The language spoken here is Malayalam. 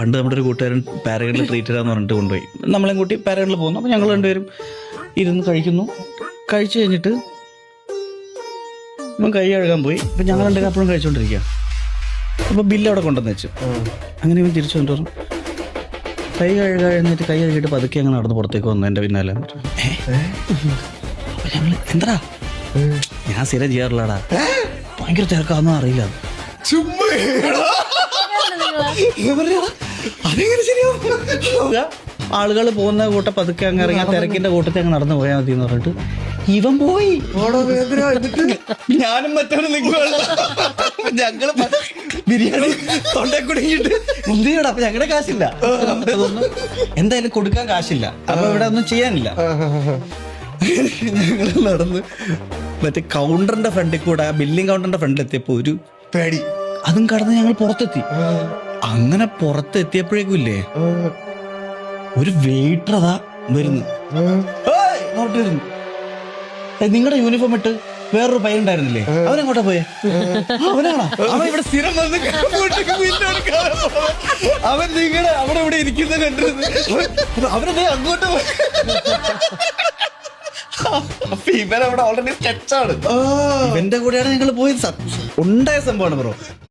പണ്ട് നമ്മുടെ ഒരു കൂട്ടുകാരൻ പാരഗണിൽ ട്രീറ്റ് ചെയ്താന്ന് പറഞ്ഞിട്ട് കൊണ്ടുപോയി. നമ്മളെയും കൂട്ടി പാരഗണിൽ പോകുന്നു. അപ്പോൾ ഞങ്ങൾ രണ്ടുപേരും ഇരുന്ന് കഴിക്കുന്നു. കഴിച്ചു കഴിഞ്ഞിട്ട് ഇപ്പം കൈ കഴുകാൻ പോയി. അപ്പം ഞങ്ങൾ രണ്ടുപേരും അപ്പോഴും കഴിച്ചുകൊണ്ടിരിക്കുക. അപ്പോൾ ബില്ല് അവിടെ കൊണ്ടുവന്ന് വെച്ചു. അങ്ങനെ ഇവൻ തിരിച്ചു കൊണ്ട് പറഞ്ഞു, കൈ കഴുകാഴ്ന്നിട്ട് കൈ കഴുകിയിട്ട് പതുക്കെ അങ്ങനെ നടന്ന് പുറത്തേക്ക് വന്നു എൻ്റെ പിന്നാലെ. അപ്പം ഞങ്ങൾ എന്താ, ഞാൻ സ്ഥിരം ചെയ്യാറില്ലാടാ, ഭയങ്കര തിരക്കാന്നും അറിയില്ല. ആളുകൾ പോകുന്ന കൂട്ടം പതുക്കെ അങ്ങ് ഇറങ്ങി ആ തിരക്കിന്റെ കൂട്ടത്തിൽ അങ്ങ് നടന്നു പോയാൽ മതി എന്ന് പറഞ്ഞിട്ട് ഇവൻ പോയി. ഞാനും മറ്റവനും നിൽക്കുകയാണ്. ഞങ്ങള് ബിരിയാണി തൊണ്ടേ കുടുങ്ങിയിട്ട് എന്ത് ചെയ്യണം. അപ്പൊ ഞങ്ങളുടെ കാശില്ല, അതൊന്നും എന്തായാലും കൊടുക്കാൻ കാശില്ല. അപ്പൊ ഇവിടെ ഒന്നും ചെയ്യാനില്ല. ഞങ്ങള് നടന്ന് മറ്റേ കൗണ്ടറിന്റെ ഫ്രണ്ടിൽ കൂടെ, ആ ബില്ലിംഗ് കൗണ്ടറിന്റെ ഫ്രണ്ടിൽ എത്തിയപ്പോ ഒരു പേടി, അതും കടന്ന് ഞങ്ങൾ പുറത്തെത്തി. അങ്ങനെ പുറത്തെത്തിയപ്പോഴേക്കും ഇല്ലേ, ഒരു വെയിറ്റർ അതാ വരുന്നു. നിങ്ങളുടെ യൂണിഫോം ഇട്ട് വേറൊരു പയ്യൻ ഉണ്ടായിരുന്നില്ലേ, അവനെങ്ങോട്ടാ പോയേ? അവനാണോ? അവൻ ഇവിടെ സ്ഥിരം വന്ന് അവൻ നിങ്ങളുടെ അവിടെ ഇവിടെ ഇരിക്കുന്ന കണ്ടിരുന്നു. അവനെ അങ്ങോട്ട് പോയി. ഇവൻ അവിടെ ഓൾറെഡി സ്കെച്ചാണ്. ഇവന്റെ കൂടെയാണ് ഞങ്ങൾ പോയത്. ഉണ്ടായ സംഭവമാണ് ബ്രോ.